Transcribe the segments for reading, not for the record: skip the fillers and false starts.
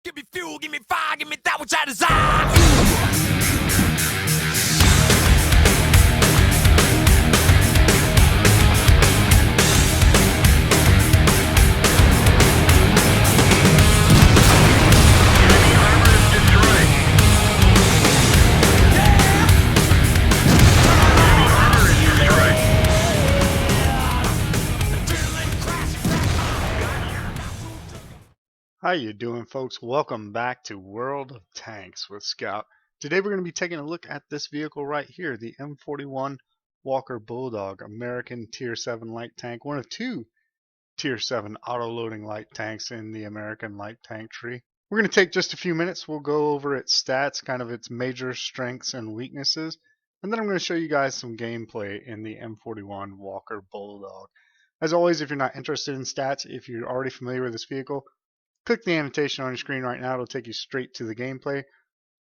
Give me fuel, give me fire, give me that which I desire. How you doing, folks? Welcome back to World of Tanks with Scout. Today we're going to be taking a look at this vehicle right here, the M41 Walker Bulldog, American Tier 7 light tank, one of two Tier 7 auto-loading light tanks in the American light tank tree. We're going to take just a few minutes. We'll go over its stats, kind of its major strengths and weaknesses, and then I'm going to show you guys some gameplay in the M41 Walker Bulldog. As always, if you're not interested in stats, if you're already familiar with this vehicle, click the annotation on your screen right now. It'll take you straight to the gameplay.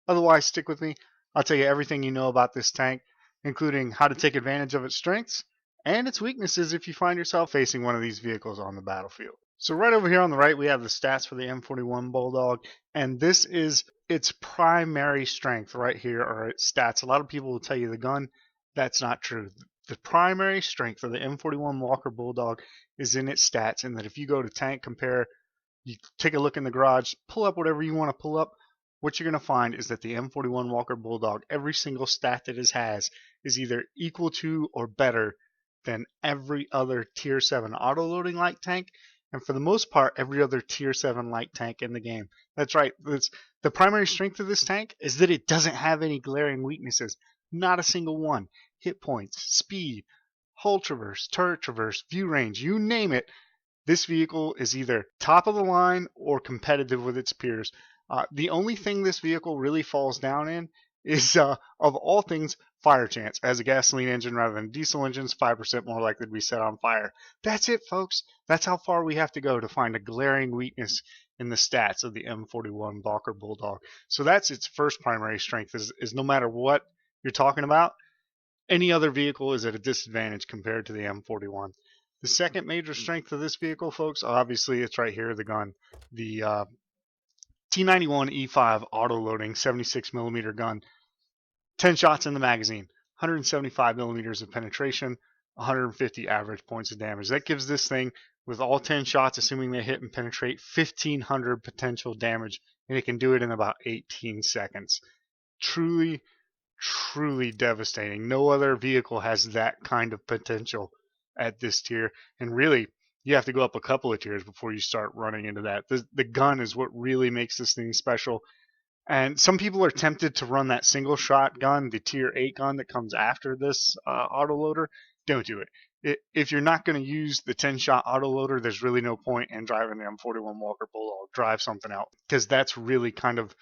Otherwise, stick with me. I'll tell you everything you know about this tank, including how to take advantage of its strengths and its weaknesses if you find yourself facing one of these vehicles on the battlefield. So right over here on the right, we have the stats for the M41 Bulldog, and this is its primary strength right here, or its stats. A lot of people will tell you the gun. That's not true. The primary strength of the M41 Walker Bulldog is in its stats, and that if you go to tank compare, you take a look in the garage, pull up whatever you want to pull up, what you're going to find is that the M41 Walker Bulldog, every single stat that it has is either equal to or better than every other Tier 7 auto-loading light tank, and for the most part, every other Tier 7 light tank in the game. That's right. The primary strength of this tank is that it doesn't have any glaring weaknesses. Not a single one. Hit points, speed, hull traverse, turret traverse, view range, you name it. This vehicle is either top of the line or competitive with its peers. The only thing this vehicle really falls down in is, of all things, fire chance. As a gasoline engine rather than diesel engines, 5% more likely to be set on fire. That's it, folks. That's how far we have to go to find a glaring weakness in the stats of the M41 Walker Bulldog. So that's its first primary strength, is no matter what you're talking about, any other vehicle is at a disadvantage compared to the M41. The second major strength of this vehicle, folks, obviously it's right here, the gun. The T91 E5 auto-loading 76mm gun. 10 shots in the magazine, 175 millimeters of penetration, 150 average points of damage. That gives this thing, with all 10 shots, assuming they hit and penetrate, 1,500 potential damage, and it can do it in about 18 seconds. Truly, truly devastating. No other vehicle has that kind of potential at this tier, and really you have to go up a couple of tiers before you start running into that. The gun is what really makes this thing special, and some people are tempted to run that single shot gun, the tier 8 gun that comes after this autoloader. Don't do it. If you're not going to use the 10 shot autoloader, there's really no point in driving the M41 Walker Bulldog. Drive something else, because that's really kind of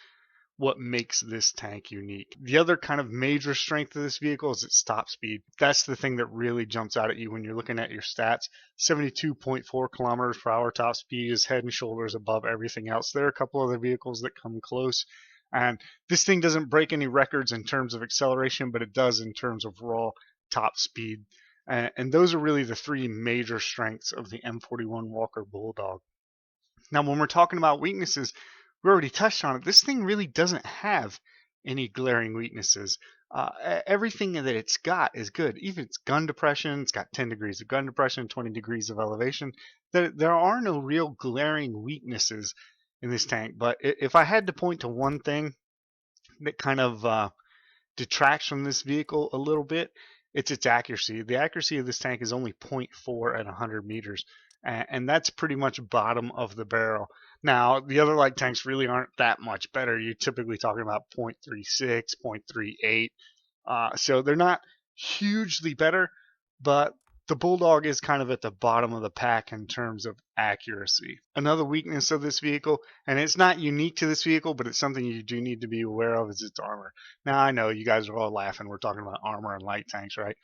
what makes this tank unique. The other kind of major strength of this vehicle is its top speed. That's the thing that really jumps out at you when you're looking at your stats. 72.4 kilometers per hour top speed is head and shoulders above everything else. There are a couple other vehicles that come close, and this thing doesn't break any records in terms of acceleration, but it does in terms of raw top speed. And those are really the three major strengths of the M41 Walker Bulldog. Now, when we're talking about weaknesses, we already touched on it. This thing really doesn't have any glaring weaknesses. Everything that it's got is good. Even its gun depression, it's got 10 degrees of gun depression, 20 degrees of elevation. There are no real glaring weaknesses in this tank. But if I had to point to one thing that kind of detracts from this vehicle a little bit, it's its accuracy. The accuracy of this tank is only 0.4 at 100 meters. And that's pretty much bottom of the barrel. Now, the other light tanks really aren't that much better. You're typically talking about 0.36, 0.38. So they're not hugely better, but the Bulldog is kind of at the bottom of the pack in terms of accuracy. Another weakness of this vehicle, and it's not unique to this vehicle, but it's something you do need to be aware of, is its armor. Now, I know you guys are all laughing. We're talking about armor and light tanks, right?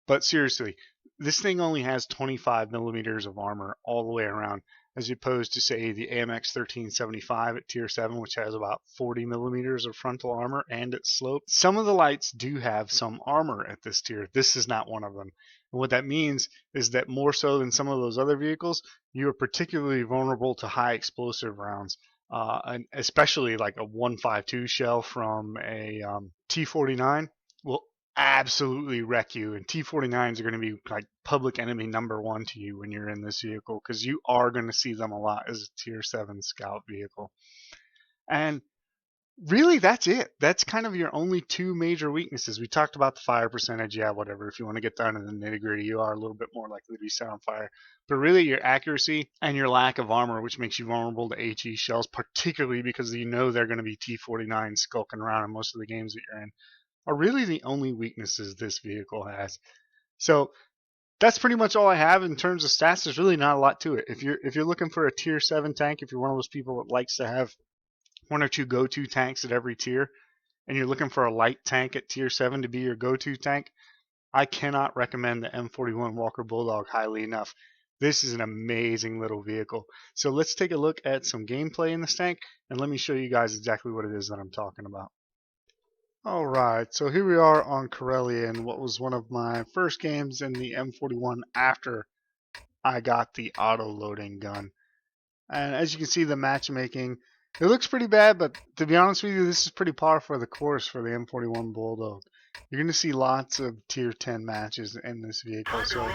But seriously, this thing only has 25 millimeters of armor all the way around, as opposed to, say, the AMX 1375 at Tier 7, which has about 40 millimeters of frontal armor and its slope. Some of the lights do have some armor at this tier. This is not one of them. And what that means is that more so than some of those other vehicles, you are particularly vulnerable to high explosive rounds. and especially like a 152 shell from a T49 will absolutely wreck you. And T49s are going to be like public enemy #1 to you when you're in this vehicle, because you are going to see them a lot as a tier 7 scout vehicle. And really, that's it. That's kind of your only two major weaknesses. We talked about the fire percentage. Yeah, whatever. If you want to get down to the nitty gritty, you are a little bit more likely to be set on fire. But really, your accuracy and your lack of armor, which makes you vulnerable to HE shells, particularly because you know they're going to be T49 skulking around in most of the games that you're in, are really the only weaknesses this vehicle has. So that's pretty much all I have in terms of stats. There's really not a lot to it. If you're looking for a tier 7 tank, if you're one of those people that likes to have one or two go-to tanks at every tier, and you're looking for a light tank at tier 7 to be your go-to tank, I cannot recommend the M41 Walker Bulldog highly enough. This is an amazing little vehicle. So let's take a look at some gameplay in this tank, and let me show you guys exactly what it is that I'm talking about. Alright, so here we are on Corellia in what was one of my first games in the M41 after I got the auto-loading gun. And as you can see, the matchmaking, it looks pretty bad, but to be honest with you, this is pretty par for the course for the M41 Bulldog. You're going to see lots of tier 10 matches in this vehicle, so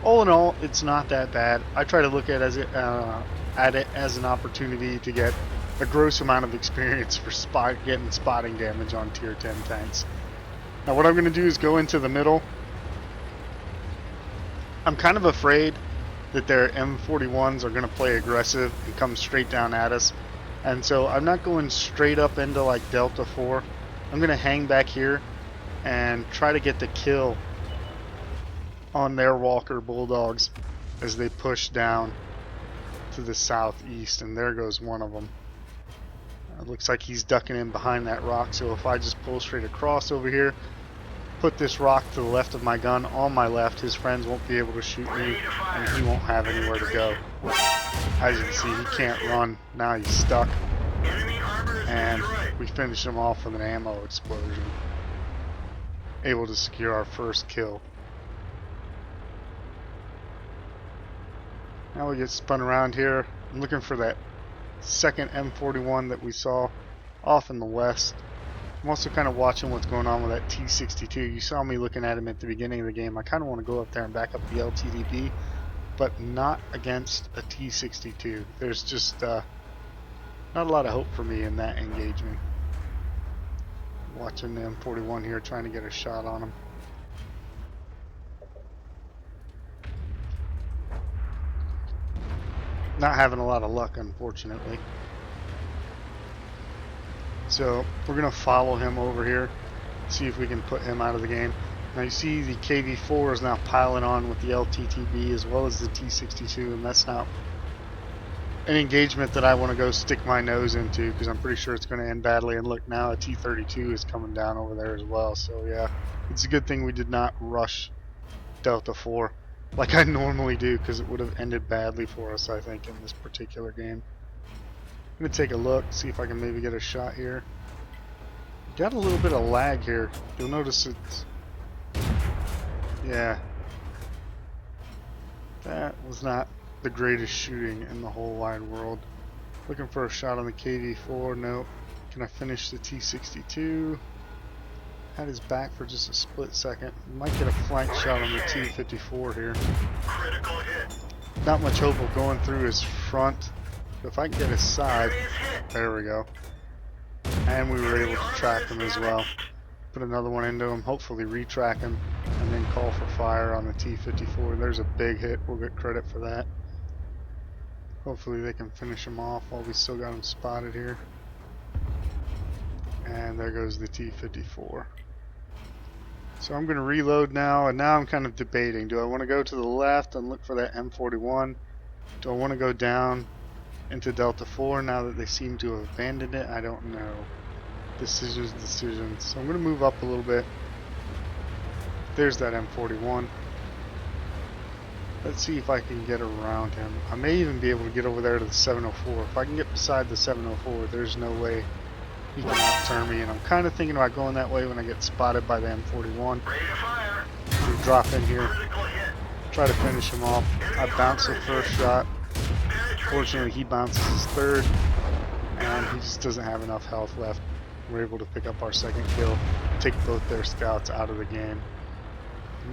all in all, it's not that bad. I try to look at it as an opportunity to get a gross amount of experience for getting spotting damage on tier 10 tanks. Now what I'm going to do is go into the middle. I'm kind of afraid that their M41s are going to play aggressive and come straight down at us, and so I'm not going straight up into like Delta 4. I'm going to hang back here and try to get the kill on their Walker Bulldogs as they push down to the southeast, and there goes one of them. It looks like he's ducking in behind that rock, so if I just pull straight across over here, put this rock to the left of my gun on my left, his friends won't be able to shoot me, and he won't have anywhere to go. As you can see, he can't run. Now he's stuck. And we finish him off with an ammo explosion. Able to secure our first kill. Now we get spun around here. I'm looking for that second M41 that we saw off in the west. I'm also kind of watching what's going on with that T62. You saw me looking at him at the beginning of the game. I kind of want to go up there and back up the LTDB, but not against a T62. There's just not a lot of hope for me in that engagement. Watching the M41 here, trying to get a shot on him. Not having a lot of luck, unfortunately. So we're going to follow him over here, see if we can put him out of the game. Now you see the KV4 is now piling on with the LTTB as well as the T62, and that's not an engagement that I want to go stick my nose into, because I'm pretty sure it's going to end badly. And look, now a T32 is coming down over there as well. So yeah, it's a good thing we did not rush Delta 4 like I normally do, because it would have ended badly for us, I think, in this particular game. I'm going to take a look, see if I can maybe get a shot here. Got a little bit of lag here. You'll notice it's... yeah. That was not the greatest shooting in the whole wide world. Looking for a shot on the KV4. Nope. Can I finish the T62? Had his back for just a split second. Might get a flank shot on the T54 here. Critical hit. Not much hope of going through his front. But if I can get his side, there we go. And we were able to track him as well. Put another one into him, hopefully retrack him, and then call for fire on the T54. There's a big hit, we'll get credit for that. Hopefully they can finish him off while we still got him spotted here. And there goes the T54. So I'm going to reload now, and now I'm kind of debating. Do I want to go to the left and look for that M41? Do I want to go down into Delta 4 now that they seem to have abandoned it? I don't know. Decisions. So I'm going to move up a little bit. There's that M41. Let's see if I can get around him. I may even be able to get over there to the 704. If I can get beside the 704, there's no way he can outturn me, and I'm kind of thinking about going that way when I get spotted by the M41. We drop in here, try to finish him off. I bounce the first shot. Fortunately, he bounces his third. and he just doesn't have enough health left. We're able to pick up our second kill, take both their scouts out of the game.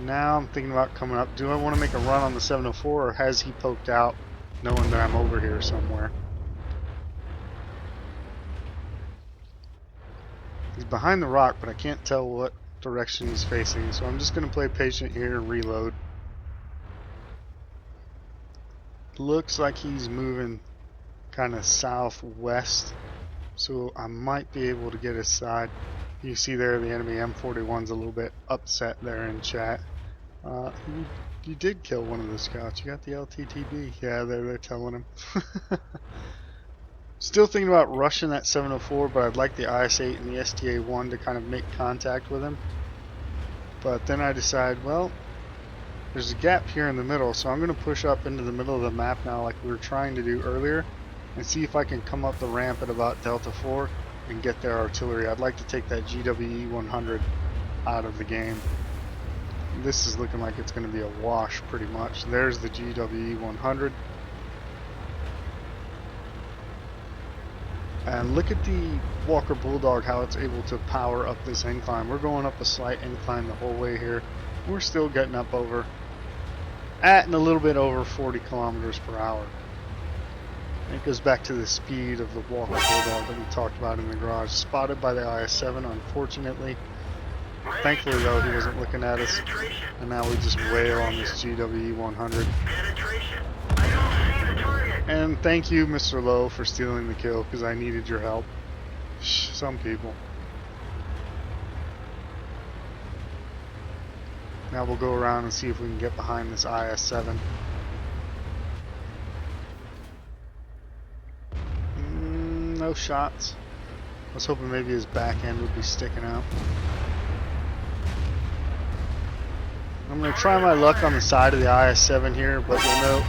Now I'm thinking about coming up. Do I want to make a run on the 704, or has he poked out knowing that I'm over here somewhere? He's behind the rock, but I can't tell what direction he's facing, so I'm just going to play patient here and reload. Looks like he's moving kind of southwest, so I might be able to get his side. You see there the enemy M41's a little bit upset there in chat. You did kill one of the scouts. You got the LTTB. Yeah, they're telling him. Still thinking about rushing that 704, but I'd like the IS-8 and the STA-1 to kind of make contact with him. But then I decide, well, there's a gap here in the middle, so I'm going to push up into the middle of the map now like we were trying to do earlier and see if I can come up the ramp at about Delta 4 and get their artillery. I'd like to take that GWE 100 out of the game. This is looking like it's going to be a wash pretty much. There's the GWE 100. And look at the Walker Bulldog, how it's able to power up this incline. We're going up a slight incline the whole way here. We're still getting up over at and a little bit over 40 kilometers per hour. And it goes back to the speed of the Walker Bulldog that we talked about in the garage. Spotted by the IS-7, unfortunately. Thankfully, though, he wasn't looking at us. And now we just wail on this GWE 100. And thank you, Mr. Lowe, for stealing the kill, because I needed your help. Some people. Now we'll go around and see if we can get behind this IS-7. No shots. I was hoping maybe his back end would be sticking out. I'm going to try my luck on the side of the IS-7 here, but you'll note,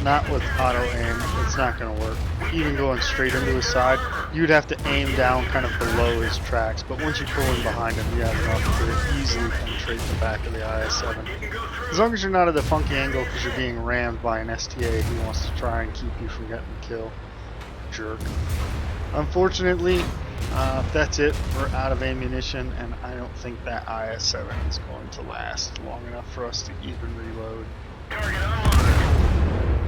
not with auto aim, it's not going to work. Even going straight into his side, you'd have to aim down kind of below his tracks, but once you pull in behind him, you have enough to easily penetrate the back of the IS-7. As long as you're not at a funky angle because you're being rammed by an STA who wants to try and keep you from getting the kill. Jerk. Unfortunately, that's it. We're out of ammunition, and I don't think that IS-7 is going to last long enough for us to even reload.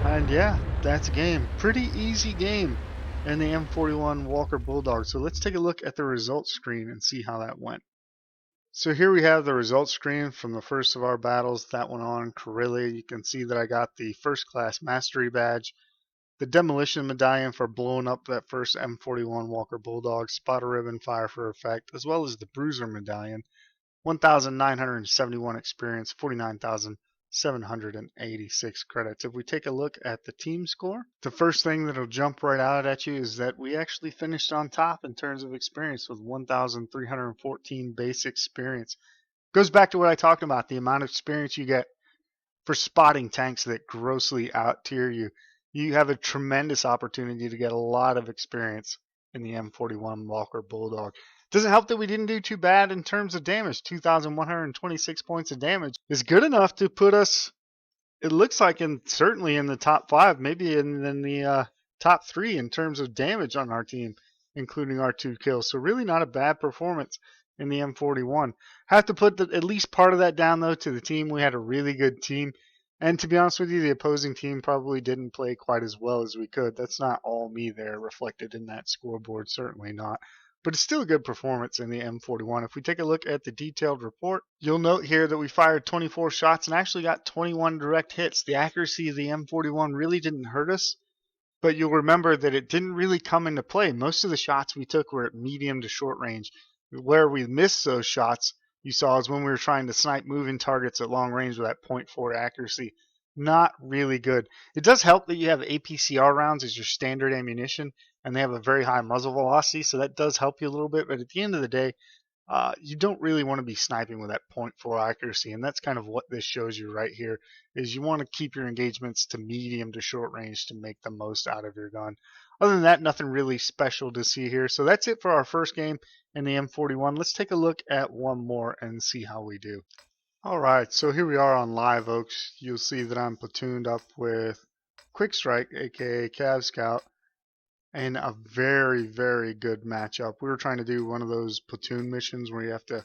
And yeah, that's a game. Pretty easy game in the M41 Walker Bulldog. So let's take a look at the results screen and see how that went. So here we have the results screen from the first of our battles. That went on Karelia. You can see that I got the first class mastery badge, the demolition medallion for blowing up that first M41 Walker Bulldog, spotter ribbon, fire for effect, as well as the bruiser medallion, 1,971 experience, 49,786 credits. If we take a look at the team score, the first thing that'll jump right out at you is that we actually finished on top in terms of experience with 1,314 base experience. Goes back to what I talked about, the amount of experience you get for spotting tanks that grossly out tier you. You have a tremendous opportunity to get a lot of experience in the M41 Walker Bulldog. Doesn't help that we didn't do too bad in terms of damage. 2,126 points of damage is good enough to put us, it looks like, certainly in the top 5, maybe in the top 3 in terms of damage on our team, including our 2 kills. So really not a bad performance in the M41. Have to put at least part of that down, though, to the team. We had a really good team. And to be honest with you, the opposing team probably didn't play quite as well as we could. That's not all me there reflected in that scoreboard, certainly not. But it's still a good performance in the M41. If we take a look at the detailed report, you'll note here that we fired 24 shots and actually got 21 direct hits. The accuracy of the M41 really didn't hurt us, but you'll remember that it didn't really come into play. Most of the shots we took were at medium to short range. Where we missed those shots, you saw, is when we were trying to snipe moving targets at long range with that 0.4 accuracy. Not really good. It does help that you have APCR rounds as your standard ammunition, and they have a very high muzzle velocity, so that does help you a little bit. But at the end of the day, you don't really want to be sniping with that 0.4 accuracy, and that's kind of what this shows you right here, is you want to keep your engagements to medium to short range to make the most out of your gun. Other than that, nothing really special to see here. So that's it for our first game in the M41. Let's take a look at one more and see how we do. Alright, so here we are on Live Oaks. You'll see that I'm platooned up with Quick Strike, aka Cav Scout, in a very, very good matchup. We were trying to do one of those platoon missions where you have to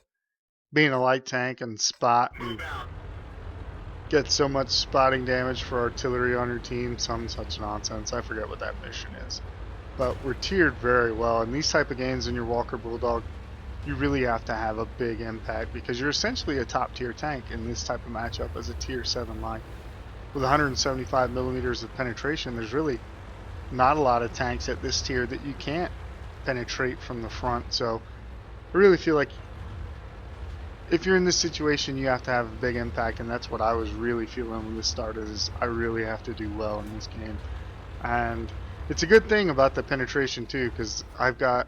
be in a light tank and spot and get so much spotting damage for artillery on your team. Some such nonsense. I forget what that mission is. But we're tiered very well. In these type of games in your Walker Bulldog, you really have to have a big impact because you're essentially a top tier tank in this type of matchup as a tier 7 line. With 175 millimeters of penetration, there's really not a lot of tanks at this tier that you can't penetrate from the front. So I really feel like if you're in this situation, you have to have a big impact, and that's what I was really feeling when this started, is I really have to do well in this game. And it's a good thing about the penetration too, because I've got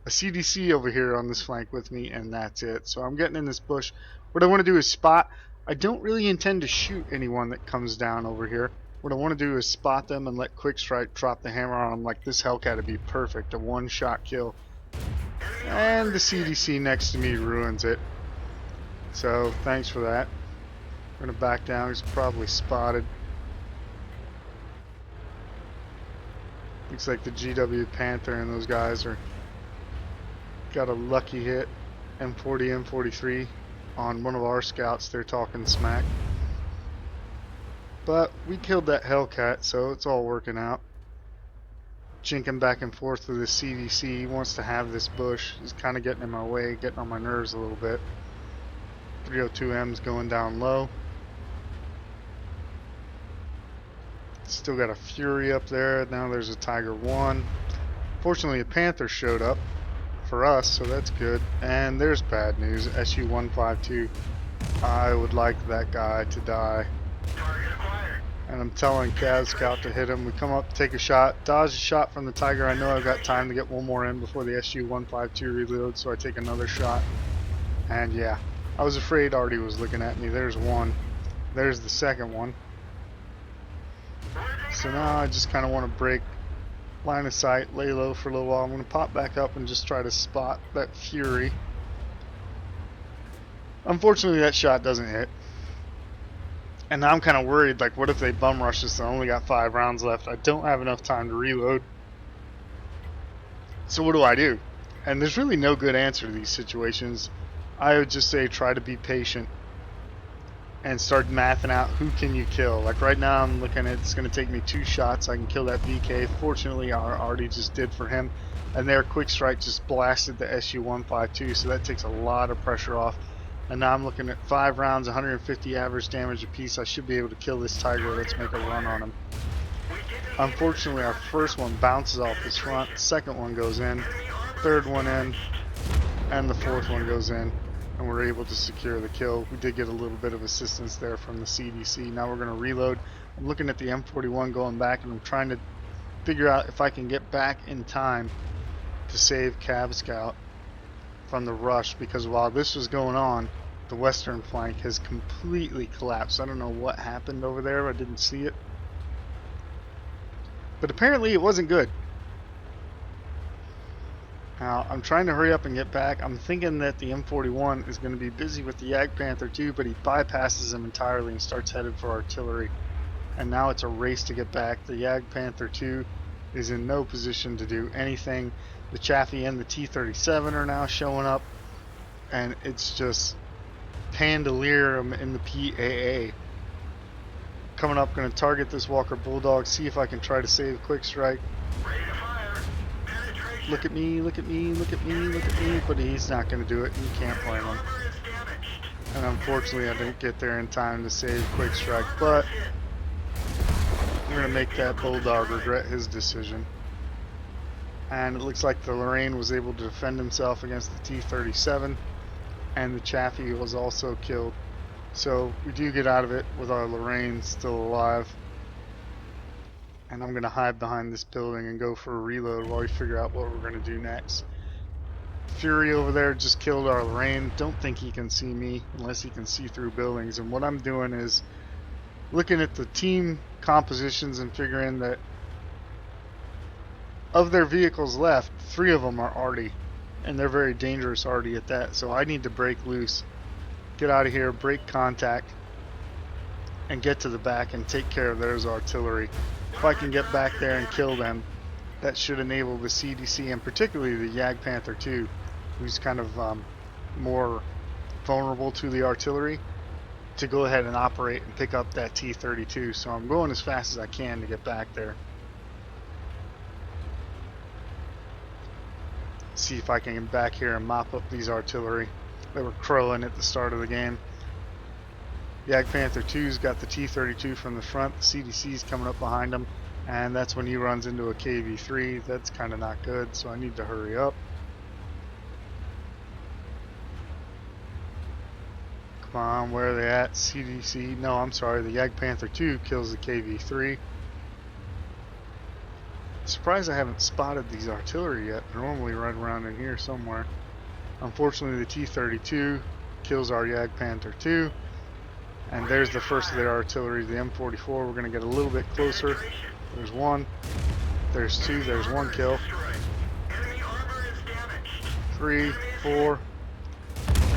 a CDC over here on this flank with me, and that's it. So I'm getting in this bush. What I want to do is spot. I don't really intend to shoot anyone that comes down over here. What I want to do is spot them and let Quick Strike drop the hammer on them like this Hellcat would be perfect, a one-shot kill. And the CDC next to me ruins it. So thanks for that. We're going to back down. He's probably spotted. Looks like the GW Panther and those guys are got a lucky hit. M40, M43 on one of our scouts. They're talking smack. But we killed that Hellcat, so it's all working out. Jinking back and forth with the CDC. He wants to have this bush. He's kind of getting in my way, getting on my nerves a little bit. 302M's going down low. Still got a Fury up there. Now there's a Tiger 1. Fortunately, a Panther showed up for us, so that's good. And there's bad news. SU-152. I would like that guy to die. And I'm telling Cav Scout to hit him. We come up, take a shot, dodge a shot from the Tiger. I know I've got time to get one more in before the SU-152 reloads, so I take another shot. And yeah, I was afraid Artie was looking at me. There's one. There's the second one. So now I just kind of want to break line of sight, lay low for a little while. I'm going to pop back up and just try to spot that Fury. Unfortunately, that shot doesn't hit. And now I'm kind of worried, like, what if they bum rush us? I only got 5 rounds left. I don't have enough time to reload. So what do I do? And there's really no good answer to these situations. I would just say try to be patient and start mathing out who can you kill. Like right now I'm looking at, it's going to take me 2 shots. I can kill that VK. Fortunately, I already just did for him. And their Quick Strike just blasted the SU-152, so that takes a lot of pressure off. And now I'm looking at 5 rounds, 150 average damage apiece. I should be able to kill this Tiger. Let's make a run on him. Unfortunately, our first one bounces off his front. Second one goes in. Third one in. And the fourth one goes in. And we're able to secure the kill. We did get a little bit of assistance there from the CDC. Now we're going to reload. I'm looking at the M41 going back, and I'm trying to figure out if I can get back in time to save Cav Scout from the rush, because while this was going on, the western flank has completely collapsed. I don't know what happened over there. I didn't see it. But apparently it wasn't good. Now, I'm trying to hurry up and get back. I'm thinking that the M41 is going to be busy with the Jag Panther too, but he bypasses him entirely and starts headed for artillery. And now it's a race to get back. The Jag Panther 2 is in no position to do anything. The Chaffee and the T-37 are now showing up, and it's just pandalier in the PAA. Coming up, going to target this Walker Bulldog, see if I can try to save Quick Strike. Look at me, look at me, look at me, look at me, but he's not going to do it. You can't blame him. And unfortunately, I didn't get there in time to save Quick Strike, but I'm going to make that Bulldog regret his decision. And it looks like the Lorraine was able to defend himself against the T-37, and the Chaffee was also killed. So we do get out of it with our Lorraine still alive. And I'm going to hide behind this building and go for a reload while we figure out what we're going to do next. Fury over there just killed our Lorraine. Don't think he can see me unless he can see through buildings. And what I'm doing is looking at the team compositions and figuring that of their vehicles left, 3 of them are Artie, and they're very dangerous Artie at that. So I need to break loose, get out of here, break contact, and get to the back and take care of theirs artillery. If I can get back there and kill them, that should enable the CDC and particularly the Jagdpanther 2, who's kind of more vulnerable to the artillery, to go ahead and operate and pick up that T-32. So I'm going as fast as I can to get back there. See if I can get back here and mop up these artillery. They were crowing at the start of the game. Jagdpanther 2's got the T-32 from the front. The CDC's coming up behind him, and that's when he runs into a KV-3. That's kind of not good, so I need to hurry up. Come on, where are they at? CDC. No, I'm sorry. The Jagdpanther 2 kills the KV-3. Surprised I haven't spotted these artillery yet. They're normally right around in here somewhere. Unfortunately, the T-32 kills our Jagdpanther 2. And there's the first of their artillery, the M44. We're going to get a little bit closer. There's one. There's two. There's one kill. 3, 4,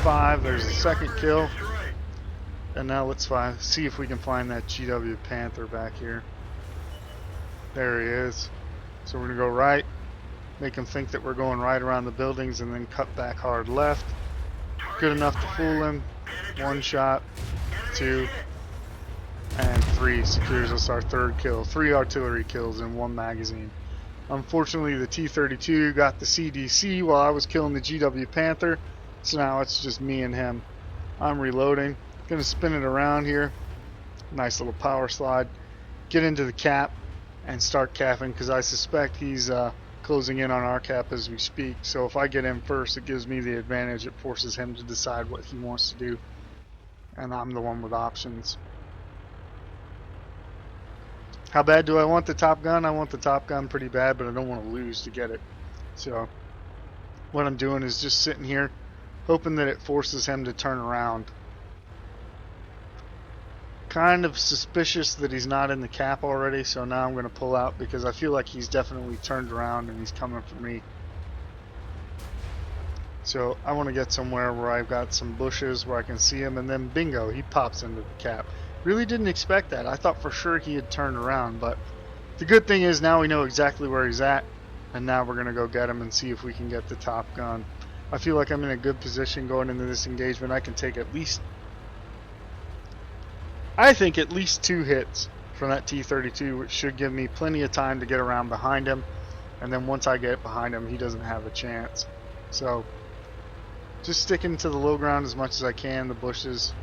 5. There's the second kill. And now let's see if we can find that GW Panther back here. There he is. So we're going to go right, make him think that we're going right around the buildings, and then cut back hard left. Good enough to fool him. 1 shot, 2, and 3 secures us our 3rd kill. 3 artillery kills in 1 magazine. Unfortunately, the T-32 got the CDC while I was killing the GW Panther, so now it's just me and him. I'm reloading. Gonna spin it around here. Nice little power slide. Get into the cap and start capping, because I suspect he's closing in on our cap as we speak. So if I get in first, it gives me the advantage. It forces him to decide what he wants to do, and I'm the one with options. How bad do I want the Top Gun? I want the Top Gun pretty bad, but I don't want to lose to get it. So what I'm doing is just sitting here hoping that it forces him to turn around. Kind of suspicious that he's not in the cap already, so now I'm going to pull out because I feel like he's definitely turned around and he's coming for me. So I want to get somewhere where I've got some bushes where I can see him, and then bingo, he pops into the cap. Really didn't expect that. I thought for sure he had turned around, but the good thing is now we know exactly where he's at, and now we're going to go get him and see if we can get the Top Gun. I feel like I'm in a good position going into this engagement. I can take at least, I think, at least 2 hits from that T-32, which should give me plenty of time to get around behind him, and then once I get behind him, he doesn't have a chance. So just sticking to the low ground as much as I can, the bushes.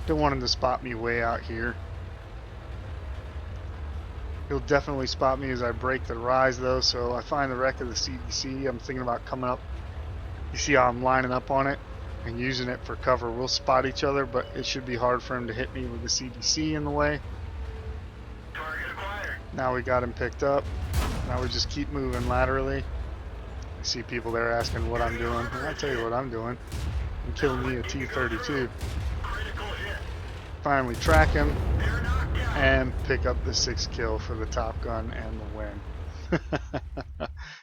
Don't want him to spot me way out here. He'll definitely spot me as I break the rise though, so I find the wreck of the CDC. I'm thinking about coming up. You see how I'm lining up on it and using it for cover. We'll spot each other, but it should be hard for him to hit me with the CDC in the way. Now we got him picked up. Now we just keep moving laterally. I see people there asking what I'm doing. I'll tell you what I'm doing. I'm killing me a T-32. Finally track him and pick up the 6th kill for the Top Gun and the win.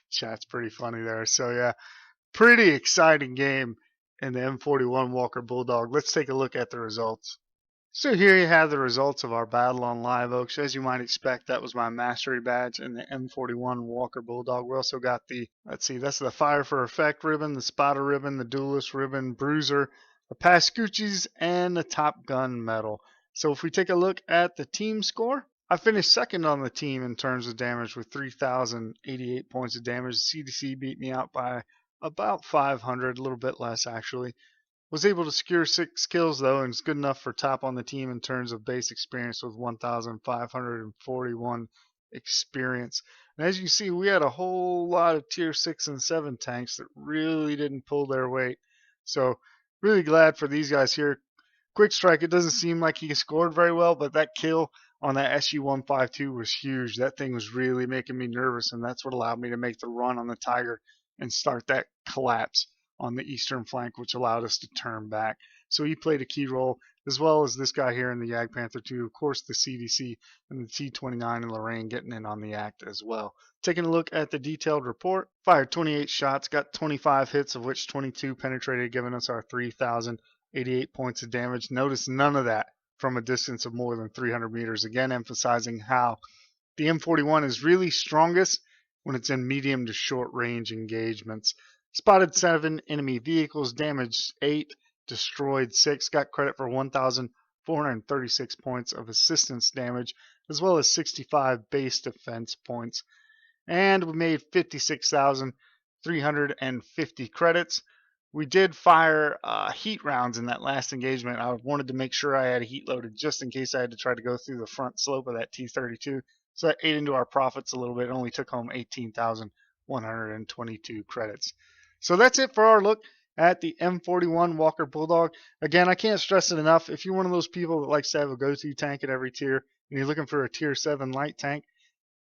Chat's pretty funny there. So yeah, pretty exciting game in the M41 Walker Bulldog. Let's take a look at the results. So here you have the results of our battle on Live Oaks. As you might expect, that was my mastery badge in the M41 Walker Bulldog. We also got the, let's see, that's the Fire for Effect ribbon, the Spotter ribbon, the Duelist ribbon, Bruiser, the Pascucci's, and the Top Gun medal. So if we take a look at the team score, I finished 2nd on the team in terms of damage with 3,088 points of damage. The CDC beat me out by about 500, a little bit less actually. Was able to secure 6 kills though, and it's good enough for top on the team in terms of base experience with 1,541 experience. And as you see, we had a whole lot of tier 6 and 7 tanks that really didn't pull their weight. So really glad for these guys here. Quick Strike, it doesn't seem like he scored very well, but that kill on that SU-152 was huge. That thing was really making me nervous, and that's what allowed me to make the run on the Tiger and start that collapse on the eastern flank, which allowed us to turn back. So he played a key role, as well as this guy here in the Jagdpanther 2, of course the CDC and the T-29 and Lorraine getting in on the act as well. Taking a look at the detailed report, fired 28 shots, got 25 hits, of which 22 penetrated, giving us our 3,088 points of damage. Notice none of that from a distance of more than 300 meters, again emphasizing how The M41 is really strongest when it's in medium to short range engagements. Spotted 7 enemy vehicles, damaged 8, destroyed 6, got credit for 1,436 points of assistance damage, as well as 65 base defense points. And we made 56,350 credits. We did fire heat rounds in that last engagement. I wanted to make sure I had a heat loaded just in case I had to try to go through the front slope of that T-32. So that ate into our profits a little bit. It only took home 18,122 credits. So that's it for our look at the M41 Walker Bulldog. Again, I can't stress it enough. If you're one of those people that likes to have a go-to tank at every tier and you're looking for a tier 7 light tank,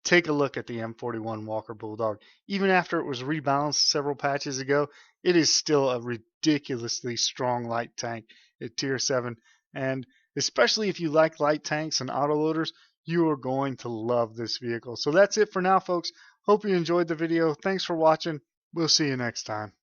take a look at the M41 Walker Bulldog. Even after it was rebalanced several patches ago, it is still a ridiculously strong light tank at tier 7. And especially if you like light tanks and autoloaders, you are going to love this vehicle. So that's it for now, folks. Hope you enjoyed the video. Thanks for watching. We'll see you next time.